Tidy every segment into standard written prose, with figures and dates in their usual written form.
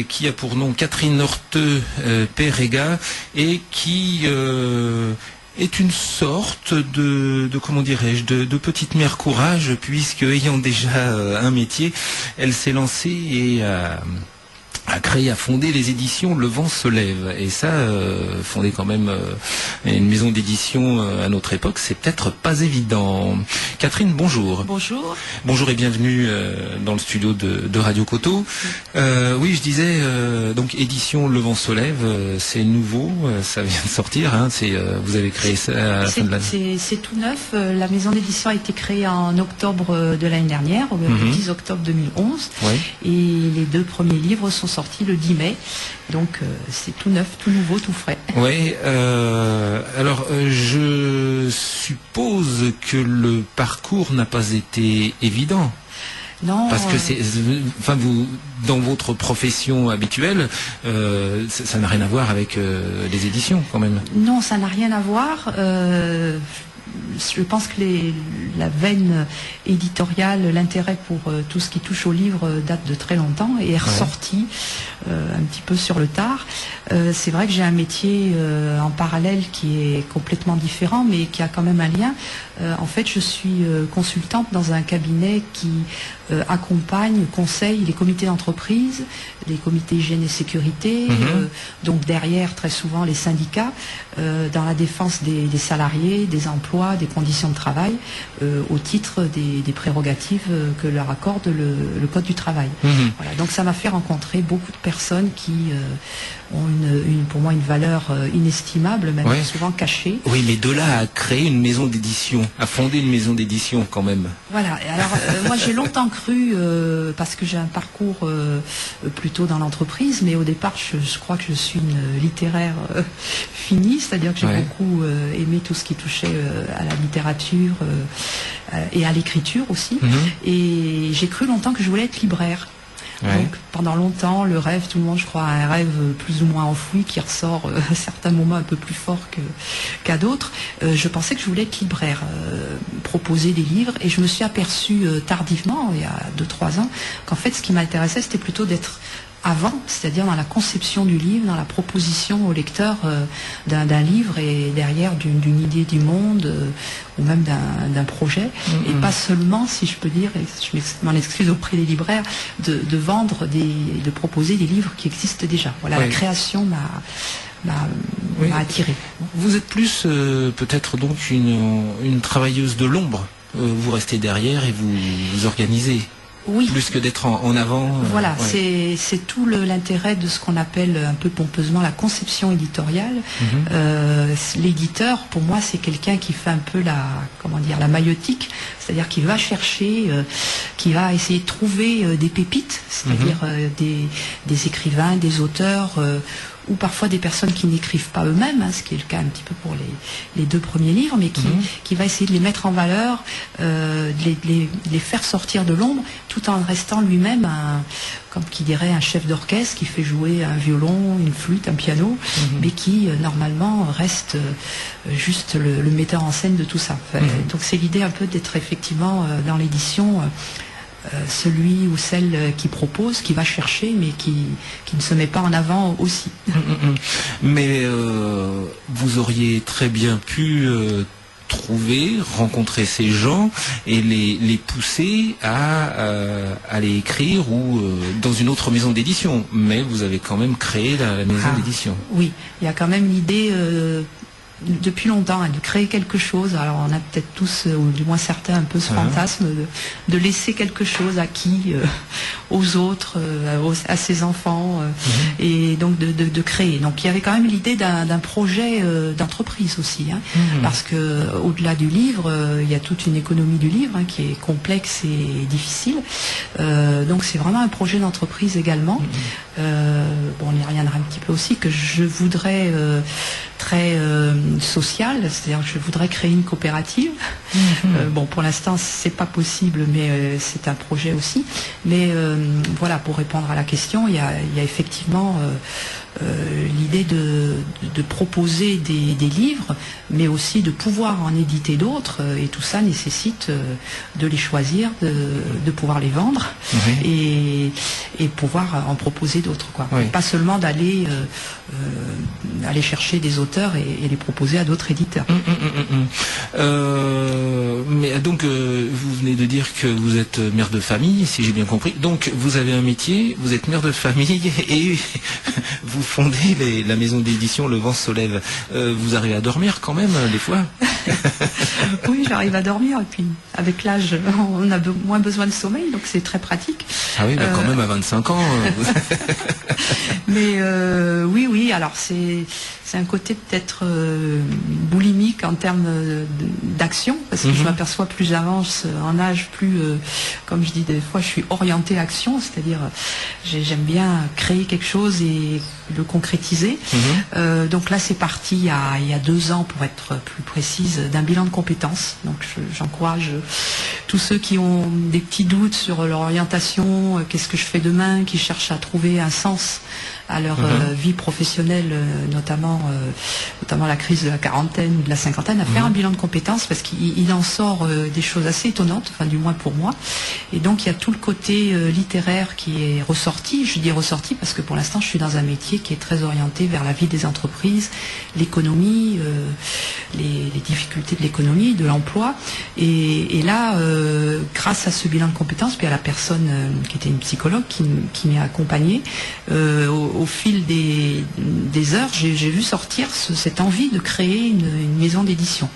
qui a pour nom Catherine Horteux Perega et qui est une sorte de comment dirais-je, de petite mère courage, puisque ayant déjà un métier, elle s'est lancée et a créé, a fondé les éditions Le Vent se lève. Et ça, fonder quand même une maison d'édition à notre époque, c'est peut-être pas évident. Catherine, bonjour. Bonjour. Bonjour et bienvenue dans le studio de Radio Coteau. Oui, je disais, donc édition Le Vent se lève, c'est nouveau, ça vient de sortir, hein, vous avez créé ça à la fin de l'année. C'est tout neuf, la maison d'édition a été créée en octobre de l'année dernière, le 10 octobre 2011, ouais. Et les 2 premiers livres sont sortis le 10 mai, donc c'est tout neuf, tout nouveau, tout frais. Oui, alors je suppose que le parcours n'a pas été évident. Non, parce que vous, dans votre profession habituelle, ça n'a rien à voir avec les éditions quand même. Non, ça n'a rien à voir. Je pense que la veine éditoriale, l'intérêt pour tout ce qui touche au livre date de très longtemps et est ressorti un petit peu sur le tard. C'est vrai que j'ai un métier en parallèle qui est complètement différent, mais qui a quand même un lien. En fait, je suis consultante dans un cabinet qui accompagne, conseille les comités d'entreprise, les comités hygiène et sécurité, donc derrière très souvent les syndicats, dans la défense des salariés, des emplois, des conditions de travail, au titre des prérogatives que leur accorde le Code du travail. Voilà, donc ça m'a fait rencontrer beaucoup de personnes qui ont pour moi une valeur inestimable, même souvent cachée. Oui, mais de là à créer une maison d'édition, à fonder une maison d'édition quand même. Voilà, alors moi j'ai longtemps cru, parce que j'ai un parcours plutôt dans l'entreprise, mais au départ je crois que je suis une littéraire finie, c'est-à-dire que j'ai beaucoup aimé tout ce qui touchait à la littérature et à l'écriture aussi, et j'ai cru longtemps que je voulais être libraire. Donc pendant longtemps, le rêve, tout le monde je crois a un rêve plus ou moins enfoui qui ressort à certains moments un peu plus fort qu'à d'autres. Je pensais que je voulais être libraire, proposer des livres, et je me suis aperçue tardivement, il y a 2-3 ans, qu'en fait ce qui m'intéressait c'était plutôt d'être avant, c'est-à-dire dans la conception du livre, dans la proposition au lecteur d'un livre et derrière d'une idée du monde ou même d'un projet, et pas seulement, si je peux dire, et je m'en excuse auprès des libraires, de vendre, de proposer des livres qui existent déjà. Voilà, la création m'a attiré. Vous êtes plus peut-être donc une travailleuse de l'ombre. Vous restez derrière et vous organisez. Oui. Plus que d'être en avant. Voilà, c'est tout l'intérêt de ce qu'on appelle un peu pompeusement la conception éditoriale. L'éditeur, pour moi, c'est quelqu'un qui fait un peu la maïeutique, c'est-à-dire qu'il va chercher, qui va essayer de trouver des pépites, c'est-à-dire des écrivains, des auteurs, ou parfois des personnes qui n'écrivent pas eux-mêmes, ce qui est le cas un petit peu pour les 2 premiers livres, mais qui va essayer de les mettre en valeur, de les faire sortir de l'ombre, tout en restant lui-même comme qui dirait un chef d'orchestre qui fait jouer un violon, une flûte, un piano, mais qui normalement reste juste le metteur en scène de tout ça. Donc c'est l'idée un peu d'être effectivement dans l'édition celui ou celle qui propose, qui va chercher, mais qui ne se met pas en avant aussi. Mais vous auriez très bien pu rencontrer ces gens et les pousser à aller écrire ou dans une autre maison d'édition. Mais vous avez quand même créé la maison d'édition. Oui, il y a quand même l'idée depuis longtemps de créer quelque chose. Alors on a peut-être tous, ou du moins certains, un peu ce fantasme de laisser quelque chose à qui, aux autres, à ses enfants, et donc de créer. Donc il y avait quand même l'idée d'un projet d'entreprise aussi, parce que au-delà du livre, il y a toute une économie du livre qui est complexe et difficile. Donc c'est vraiment un projet d'entreprise également. On y reviendra un petit peu aussi, que je voudrais très social, c'est-à-dire que je voudrais créer une coopérative. Pour l'instant c'est pas possible, mais c'est un projet aussi. Mais voilà, pour répondre à la question, il y a effectivement l'idée de proposer des livres, mais aussi de pouvoir en éditer d'autres, et tout ça nécessite de les choisir, de pouvoir les vendre, et pouvoir en proposer d'autres, quoi. Oui. Pas seulement d'aller aller chercher des auteurs et les proposer à d'autres éditeurs. Mais donc vous venez de dire que vous êtes mère de famille, si j'ai bien compris. Donc vous avez un métier, vous êtes mère de famille et vous fondez la maison d'édition Le Vent se lève. Vous arrivez à dormir quand même des fois? Oui, j'arrive à dormir, et puis avec l'âge, on a moins besoin de sommeil, donc c'est très pratique. Ah oui, quand même à 25 ans. Mais oui, alors c'est un côté peut-être boulimique en termes d'action, parce que je m'aperçois plus j'avance en âge, plus, comme je dis des fois, je suis orientée action, c'est-à-dire j'aime bien créer quelque chose et le concrétiser. Donc là, c'est parti il y a 2 ans, pour être plus précise, d'un bilan de compétences. Donc j'encourage tous ceux qui ont des petits doutes sur leur orientation, qu'est-ce que je fais demain, qui cherchent à trouver un sens à leur vie professionnelle, notamment la crise de la quarantaine ou de la cinquantaine, à faire un bilan de compétences, parce qu'il en sort des choses assez étonnantes, enfin du moins pour moi. Et donc il y a tout le côté littéraire qui est ressorti. Je dis ressorti parce que pour l'instant je suis dans un métier qui est très orienté vers la vie des entreprises, l'économie, les difficultés de l'économie, de l'emploi. Et là, grâce à ce bilan de compétences, puis à la personne qui était une psychologue qui m'a accompagnée, au fil des heures, j'ai vu sortir cette envie de créer une maison d'édition.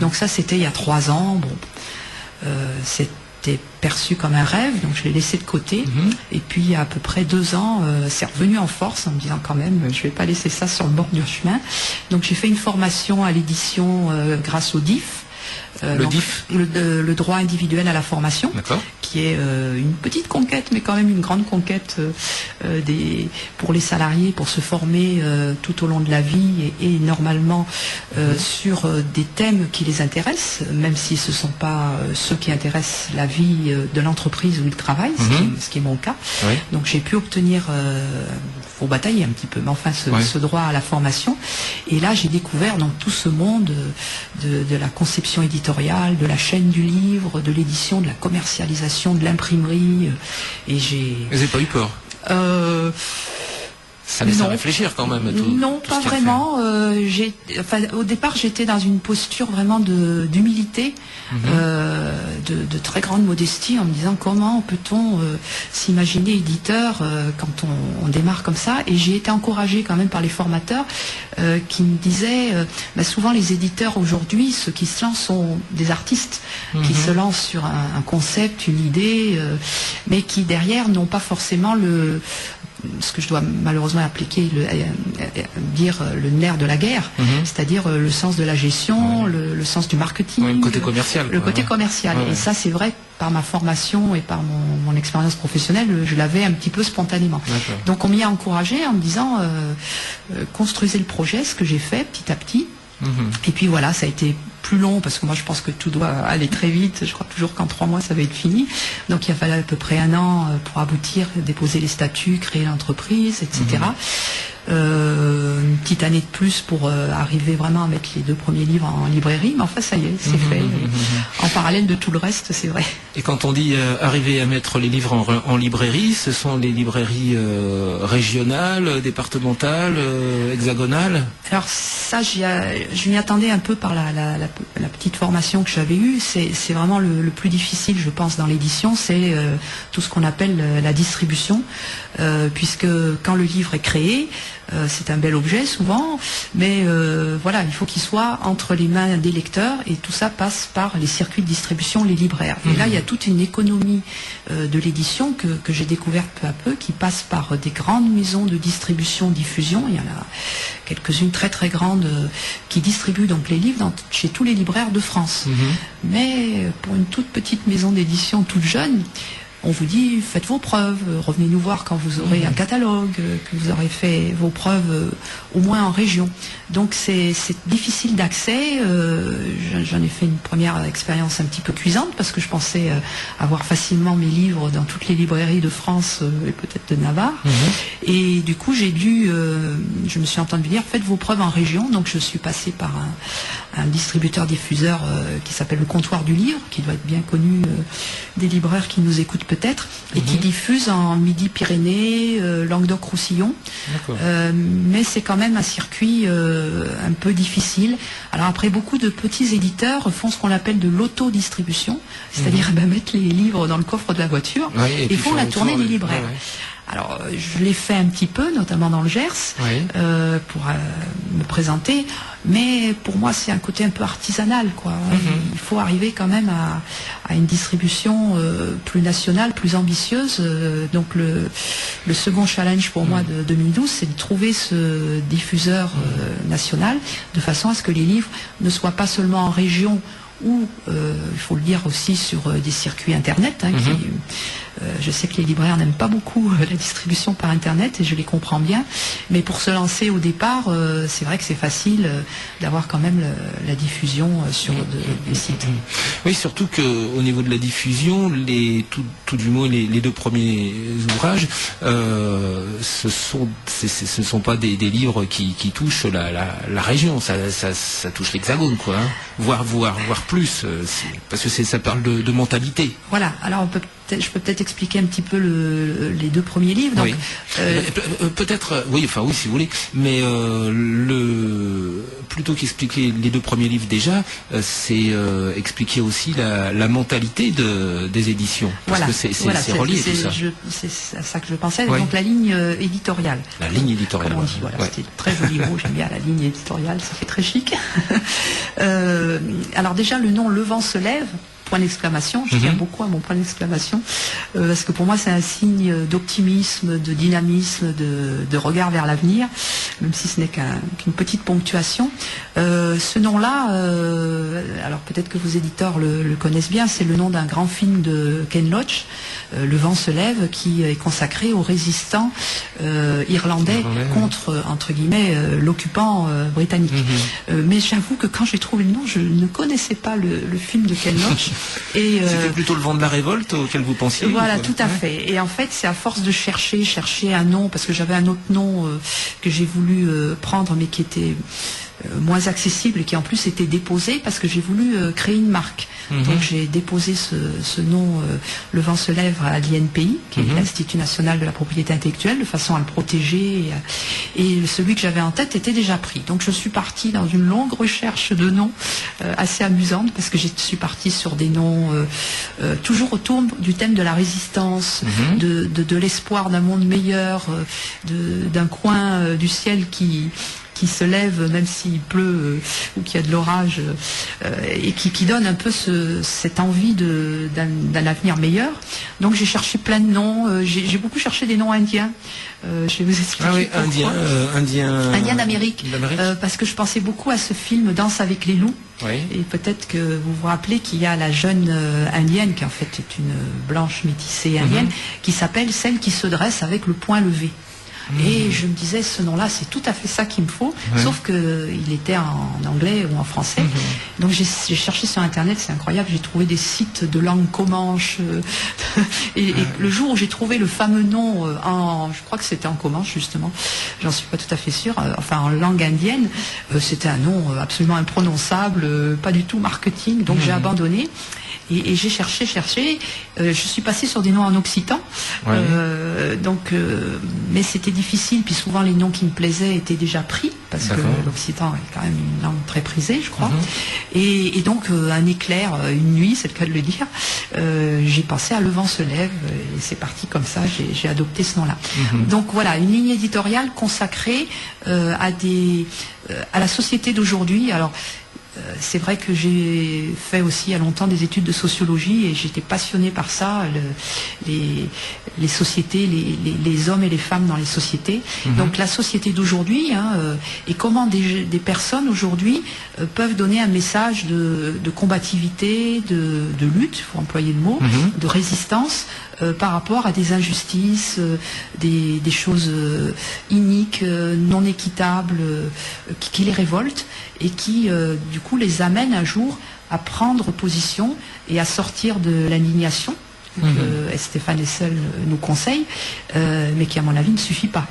Donc ça, c'était il y a 3 ans. Bon, c'était perçu comme un rêve, donc je l'ai laissé de côté. Et puis il y a à peu près 2 ans, c'est revenu en force en me disant quand même, je vais pas laisser ça sur le bord du chemin. Donc j'ai fait une formation à l'édition grâce au DIF. Le droit individuel à la formation, qui est une petite conquête, mais quand même une grande conquête pour les salariés, pour se former tout au long de la vie et normalement sur des thèmes qui les intéressent, même si ce ne sont pas ceux qui intéressent la vie de l'entreprise où ils travaillent, ce qui est mon cas. Donc j'ai pu obtenir, faut batailler un petit peu, mais enfin ce droit à la formation. Et là j'ai découvert donc tout ce monde de la conception éditoriale, de la chaîne du livre, de l'édition, de la commercialisation, de l'imprimerie. Et j'ai... Vous n'avez pas eu peur? Ça laisse à réfléchir quand même. Non, pas vraiment. Au départ, j'étais dans une posture vraiment d'humilité, de très grande modestie, en me disant comment peut-on s'imaginer éditeur quand on démarre comme ça. Et j'ai été encouragée quand même par les formateurs qui me disaient, souvent les éditeurs aujourd'hui, ceux qui se lancent sont des artistes, qui se lancent sur un concept, une idée, mais qui derrière n'ont pas forcément ce que je dois malheureusement dire le nerf de la guerre, c'est-à-dire le sens de la gestion, le sens du marketing, le côté commercial. Le côté commercial. Et ça, c'est vrai, par ma formation et par mon expérience professionnelle, je l'avais un petit peu spontanément. Donc on m'y a encouragé en me disant construisez le projet, ce que j'ai fait petit à petit. Et puis voilà, ça a été plus long parce que moi je pense que tout doit aller très vite. Je crois toujours qu'en 3 mois ça va être fini. Donc il a fallu à peu près 1 an pour aboutir, déposer les statuts, créer l'entreprise, etc. Une petite année de plus pour arriver vraiment à mettre les 2 premiers livres en librairie, mais enfin ça y est, c'est fait. En parallèle de tout le reste, c'est vrai. Et quand on dit arriver à mettre les livres en librairie, ce sont les librairies régionales, départementales, hexagonales? Alors ça, je m'y attendais un peu par la petite formation que j'avais eue. C'est vraiment le plus difficile, je pense, dans l'édition, c'est tout ce qu'on appelle la distribution, puisque quand le livre est créé, c'est un bel objet souvent, mais voilà, il faut qu'il soit entre les mains des lecteurs et tout ça passe par les circuits de distribution, les libraires. Et là, il y a toute une économie de l'édition que j'ai découverte peu à peu, qui passe par des grandes maisons de distribution, diffusion. Il y en a quelques-unes très très grandes qui distribuent donc les livres chez tous les libraires de France. Mais pour une toute petite maison d'édition toute jeune, on vous dit faites vos preuves, revenez nous voir quand vous aurez un catalogue, que vous aurez fait vos preuves au moins en région. Donc c'est difficile d'accès. J'en ai fait une première expérience un petit peu cuisante parce que je pensais avoir facilement mes livres dans toutes les librairies de France et peut-être de Navarre. Et du coup je me suis entendu dire faites vos preuves en région. Donc je suis passée par un distributeur diffuseur qui s'appelle le Comptoir du Livre, qui doit être bien connu des libraires qui nous écoutent peut-être, et qui diffuse en Midi-Pyrénées, Languedoc-Roussillon. Mais c'est quand même un circuit un peu difficile. Alors après, beaucoup de petits éditeurs font ce qu'on appelle de l'autodistribution, c'est-à-dire mettre les livres dans le coffre de la voiture et font la tournée des libraires. Alors, je l'ai fait un petit peu, notamment dans le Gers, pour me présenter, mais pour moi, c'est un côté un peu artisanal, quoi. Il faut arriver quand même à une distribution plus nationale, plus ambitieuse. Donc, le second challenge pour moi de 2012, c'est de trouver ce diffuseur national, de façon à ce que les livres ne soient pas seulement en région, ou, il faut le dire aussi, sur des circuits Internet, je sais que les libraires n'aiment pas beaucoup la distribution par Internet et je les comprends bien, mais pour se lancer au départ, c'est vrai que c'est facile d'avoir quand même la diffusion sur des sites. Oui, surtout qu'au niveau de la diffusion, tout du moins les deux premiers ouvrages, ce sont pas des livres qui touchent la région, ça touche l'Hexagone, quoi, voire plus, parce que ça parle de mentalité. Voilà, alors je peux peut-être expliquer un petit peu les deux premiers livres. Donc, peut-être, oui, si vous voulez, mais plutôt qu'expliquer les deux premiers livres déjà, c'est expliquer aussi la mentalité des éditions. Parce que c'est relié tout ça. C'est à ça que je pensais. Donc la ligne éditoriale. La ligne éditoriale. Comme on dit, voilà, c'était très joli mot, j'aime bien la ligne éditoriale, ça fait très chic. Alors déjà, le nom Le vent se lève, point d'exclamation, je tiens beaucoup à mon point d'exclamation, parce que pour moi c'est un signe d'optimisme, de dynamisme, de regard vers l'avenir, même si ce n'est qu'une petite ponctuation. Ce nom-là, alors peut-être que vos éditeurs le connaissent bien, c'est le nom d'un grand film de Ken Loach, Le vent se lève, qui est consacré aux résistants irlandais contre, entre guillemets, l'occupant britannique. Mais j'avoue que quand j'ai trouvé le nom, je ne connaissais pas le film de Ken Loach. C'était plutôt Le vent de la révolte auquel vous pensiez? Voilà, tout à fait. Et en fait, c'est à force de chercher un nom, parce que j'avais un autre nom que j'ai voulu prendre, mais qui était moins accessible et qui en plus était déposé, parce que j'ai voulu créer une marque. Donc j'ai déposé ce nom Le vent se lève à l'INPI, qui est l'Institut national de la propriété intellectuelle, de façon à le protéger, et celui que j'avais en tête était déjà pris. Donc je suis partie dans une longue recherche de noms assez amusante, parce que je suis partie sur des noms toujours autour du thème de la résistance, de l'espoir d'un monde meilleur, d'un coin du ciel qui se lève même s'il pleut ou qu'il y a de l'orage, et qui donne un peu cette envie d'un avenir meilleur. Donc j'ai cherché plein de noms, j'ai beaucoup cherché des noms indiens. Je vais vous expliquer pourquoi. Indien d'Amérique, parce que je pensais beaucoup à ce film Danse avec les loups. Et peut-être que vous vous rappelez qu'il y a la jeune indienne, qui en fait est une blanche métissée indienne, qui s'appelle Celle qui se dresse avec le poing levé. Et je me disais, ce nom-là, c'est tout à fait ça qu'il me faut, sauf qu'il était en anglais ou en français. Donc j'ai cherché sur Internet, c'est incroyable, j'ai trouvé des sites de langue comanche. Et le jour où j'ai trouvé le fameux nom, je crois que c'était en comanche justement, j'en suis pas tout à fait sûre, enfin en langue indienne, c'était un nom absolument imprononçable, pas du tout marketing, donc j'ai abandonné. Et j'ai cherché, je suis passée sur des noms en occitan, mais c'était difficile, puis souvent les noms qui me plaisaient étaient déjà pris, parce que l'occitan est quand même une langue très prisée, je crois. Et donc un éclair, une nuit, c'est le cas de le dire, j'ai pensé à Le vent se lève, et c'est parti comme ça, j'ai adopté ce nom-là. Donc voilà, une ligne éditoriale consacrée à la société d'aujourd'hui. Alors, c'est vrai que j'ai fait aussi il y a longtemps des études de sociologie et j'étais passionnée par ça, les sociétés, les hommes et les femmes dans les sociétés. Donc la société d'aujourd'hui, et comment des personnes aujourd'hui peuvent donner un message de combativité, de lutte, il faut employer le mot, de résistance par rapport à des injustices, des choses iniques, non équitables, qui les révoltent et qui du coup les amènent un jour à prendre position et à sortir de l'indignation que Stéphane Hessel nous conseille, mais qui à mon avis ne suffit pas.